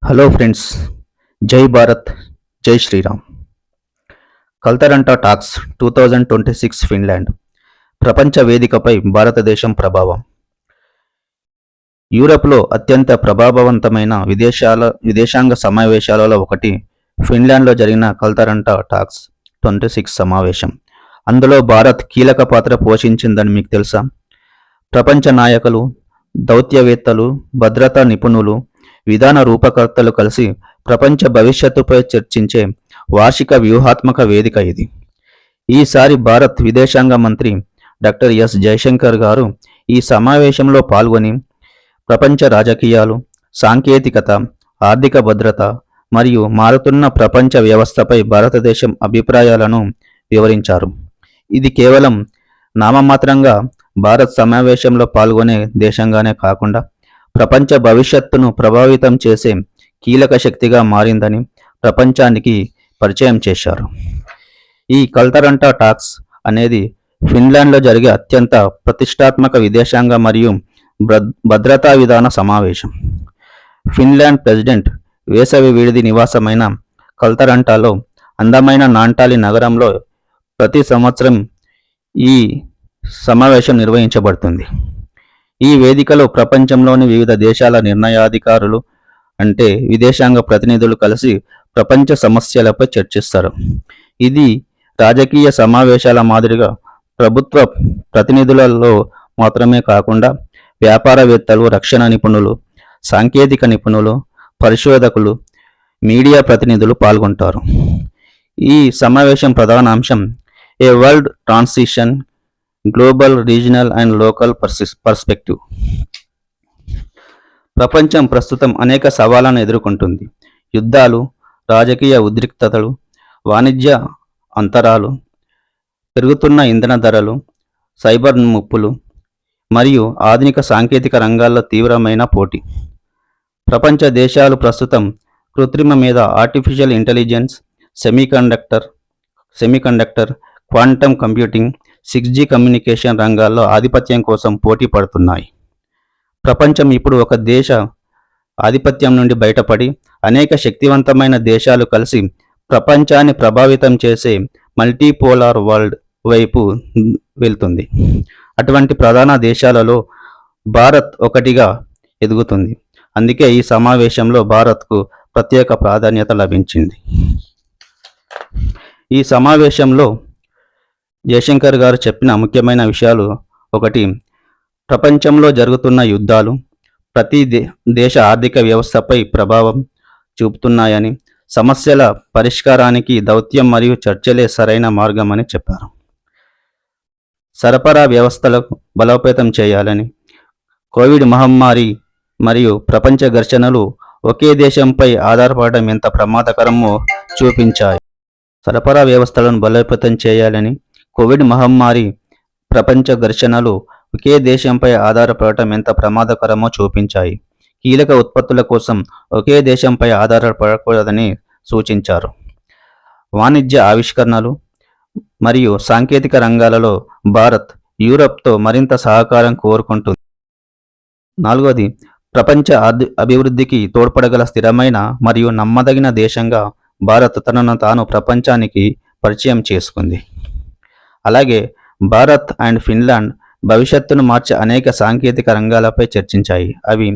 Hello friends, జై భారత్, జై Sriram. కల్తరంట talks 2026 Finland ప్రపంచ వేదికపై భారతదేశం ప్రభావం. యూరప్లో అత్యంత ప్రభావవంతమైన విదేశాంగ సమావేశాలలో ఒకటి ఫిన్లాండ్లో జరిగిన కల్తరంట టాక్స్ 26 సమావేశం. అందులో భారత్ కీలక పాత్ర పోషించిందని మీకు తెలుసా? ప్రపంచ నాయకులు, దౌత్యవేత్తలు, భద్రతా నిపుణులు, విధాన రూపకర్తలు కలిసి ప్రపంచ భవిష్యత్తుపై చర్చించే వార్షిక వ్యూహాత్మక వేదిక ఇది. ఈసారి భారత్ విదేశాంగ మంత్రి డాక్టర్ ఎస్ జయశంకర్ గారు ఈ సమావేశంలో పాల్గొని ప్రపంచ రాజకీయాలు, సాంకేతికత, ఆర్థిక భద్రత మరియు మారుతున్న ప్రపంచ వ్యవస్థపై భారతదేశం అభిప్రాయాలను వివరించారు. ఇది కేవలం నామమాత్రంగా భారత్ సమావేశంలో పాల్గొనే దేశంగానే కాకుండా ప్రపంచ భవిష్యత్తును ప్రభావితం చేసే కీలక శక్తిగా మారిందని ప్రపంచానికి పరిచయం చేశారు. ఈ కల్తరంట టాక్స్ అనేది ఫిన్లాండ్లో జరిగే అత్యంత ప్రతిష్టాత్మక విదేశాంగ మరియు భద్రతా విధాన సమావేశం. ఫిన్లాండ్ ప్రెసిడెంట్ వేసవి విడిది నివాసమైన కల్తరంటాలో అందమైన నాంటాలి నగరంలో ప్రతి సంవత్సరం ఈ సమావేశం నిర్వహించబడుతుంది. ఈ వేదికలో ప్రపంచంలోని వివిధ దేశాల నిర్ణయాధికారులు అంటే విదేశాంగ ప్రతినిధులు కలిసి ప్రపంచ సమస్యలపై చర్చిస్తారు. ఇది రాజకీయ సమావేశాల మాదిరిగా ప్రభుత్వ ప్రతినిధులలో మాత్రమే కాకుండా వ్యాపారవేత్తలు, రక్షణ నిపుణులు, సాంకేతిక నిపుణులు, పరిశోధకులు, మీడియా ప్రతినిధులు పాల్గొంటారు. ఈ సమావేశం ప్రధాన అంశం a world transition, global, regional and local perspective. ప్రపంచం ప్రస్తుతం అనేక సవాళ్లను ఎదుర్కొంటుంది. యుద్ధాలు, రాజకీయ ఉద్రిక్తతలు, వాణిజ్య అంతరాలు, పెరుగుతున్న ఇంధన ధరలు, సైబర్ ముప్పులు మరియు ఆధునిక సాంకేతిక రంగాల్లో తీవ్రమైన పోటీ. ప్రపంచ దేశాలు ప్రస్తుతం కృత్రిమ మీద, artificial intelligence, semiconductor, quantum computing, 6G communication రంగాల్లో ఆధిపత్యం కోసం పోటీ పడుతున్నాయి. ప్రపంచం ఇప్పుడు ఒక దేశ ఆధిపత్యం నుండి బయటపడి అనేక శక్తివంతమైన దేశాలు కలిసి ప్రపంచాన్ని ప్రభావితం చేసే మల్టీపోలార్ వరల్డ్ వైపు వెళ్తుంది. అటువంటి ప్రధాన దేశాలలో భారత్ ఒకటిగా ఎదుగుతుంది. అందుకే ఈ సమావేశంలో భారత్కు ప్రత్యేక ప్రాధాన్యత లభించింది. ఈ సమావేశంలో జయశంకర్ గారు చెప్పిన ముఖ్యమైన విషయాలు: ఒకటి, ప్రపంచంలో జరుగుతున్న యుద్ధాలు ప్రతి దేశ ఆర్థిక వ్యవస్థపై ప్రభావం చూపుతున్నాయని, సమస్యల పరిష్కారానికి దౌత్యం మరియు చర్చలే సరైన మార్గమని చెప్పారు. సరఫరా వ్యవస్థలకు బలోపేతం చేయాలని, కోవిడ్ మహమ్మారి మరియు ప్రపంచ ఘర్షణలు ఒకే దేశంపై ఆధారపడడం ఎంత ప్రమాదకరమో చూపించాయి. సరఫరా వ్యవస్థలను బలోపేతం చేయాలని, కోవిడ్ మహమ్మారి, ప్రపంచ ఘర్షణలు ఒకే దేశంపై ఆధారపడటం ఎంత ప్రమాదకరమో చూపించాయి. కీలక ఉత్పత్తుల కోసం ఒకే దేశంపై ఆధారపడకూడదని సూచించారు. వాణిజ్య ఆవిష్కరణలు మరియు సాంకేతిక రంగాలలో భారత్ యూరప్తో మరింత సహకారం కోరుకుంటుంది. నాలుగవది, ప్రపంచ అభివృద్ధికి తోడ్పడగల స్థిరమైన మరియు నమ్మదగిన దేశంగా భారత్ తనను తాను ప్రపంచానికి పరిచయం చేసుకుంది. అలాగే భారత్ అండ్ ఫిన్లాండ్ భవిష్యత్తును మార్చే అనేక సాంకేతిక రంగాలపై చర్చించాయి. అవి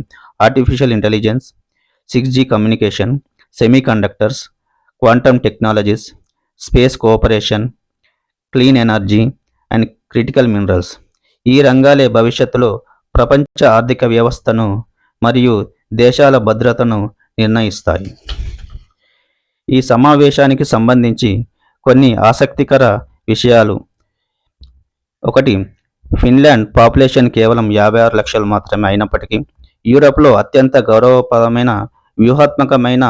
artificial intelligence, 6G communication, semiconductors, quantum technologies, space cooperation, clean energy and critical minerals. ఈ రంగాలే భవిష్యత్తులో ప్రపంచ ఆర్థిక వ్యవస్థను మరియు దేశాల భద్రతను నిర్ణయిస్తాయి. ఈ సమావేశానికి సంబంధించి కొన్ని ఆసక్తికర విషయాలు: ఒకటి, ఫిన్లాండ్ పాపులేషన్ కేవలం 56 లక్షలు మాత్రమే అయినప్పటికీ యూరప్లో అత్యంత గౌరవప్రదమైన వ్యూహాత్మకమైన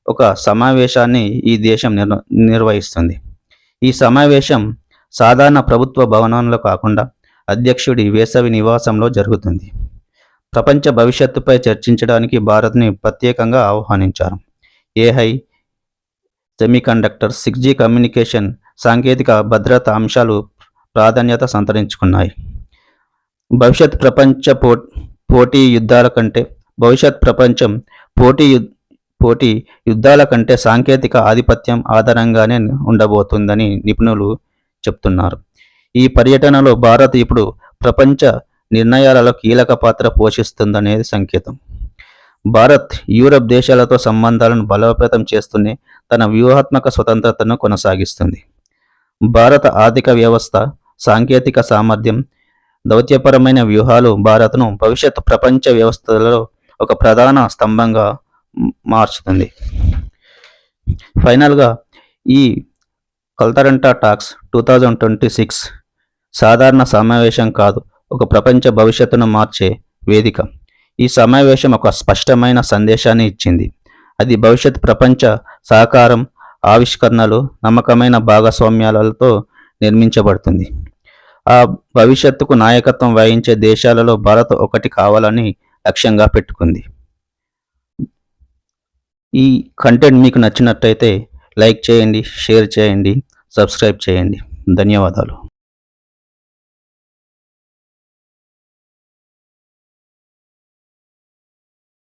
ఒక సమావేశాన్ని ఈ దేశం నిర్వహిస్తుంది. ఈ సమావేశం సాధారణ ప్రభుత్వ భవనంలో కాకుండా అధ్యక్షుడి వేసవి నివాసంలో జరుగుతుంది. ప్రపంచ భవిష్యత్తుపై చర్చించడానికి భారత్ని ప్రత్యేకంగా ఆహ్వానించారు. ఏఐ, సెమీకండక్టర్స్, 6G కమ్యూనికేషన్, సాంకేతిక భద్రతా అంశాలు ప్రాధాన్యత సంతరించుకున్నాయి. భవిష్యత్ ప్రపంచ పోటీ యుద్ధాల కంటే భవిష్యత్ ప్రపంచం పోటీ పోటీ యుద్ధాల కంటే సాంకేతిక ఆధిపత్యం ఆధారంగానే ఉండబోతుందని నిపుణులు చెప్తున్నారు. ఈ పర్యటనలో భారత్ ఇప్పుడు ప్రపంచ నిర్ణయాలలో కీలక పాత్ర పోషిస్తుందనేది సంకేతం. భారత్ యూరప్ దేశాలతో సంబంధాలను బలోపేతం చేస్తూనే తన వ్యూహాత్మక స్వతంత్రతను కొనసాగిస్తుంది. భారత ఆర్థిక వ్యవస్థ, సాంకేతిక సామర్థ్యం, దౌత్యపరమైన వ్యూహాలు భారత్ను భవిష్యత్ ప్రపంచ వ్యవస్థలలో ఒక ప్రధాన స్తంభంగా మార్చుతుంది. ఫైనల్గా ఈ కల్తరంటా టాక్స్ 2026 సాధారణ సమావేశం కాదు, ఒక ప్రపంచ భవిష్యత్తును మార్చే వేదిక. ఈ సమావేశం ఒక స్పష్టమైన సందేశాన్ని ఇచ్చింది. అది భవిష్యత్ ప్రపంచ సహకారం, ఆవిష్కరణలు, నమ్మకమైన భాగస్వామ్యాలతో నిర్మించబడుతుంది. ఆ భవిష్యత్తుకు నాయకత్వం వహించే దేశాలలో భారత్ ఒకటి కావాలని లక్ష్యంగా పెట్టుకుంది. ఈ కంటెంట్ మీకు నచ్చినట్టయితే లైక్ చేయండి, షేర్ చేయండి, సబ్స్క్రైబ్ చేయండి. ధన్యవాదాలు.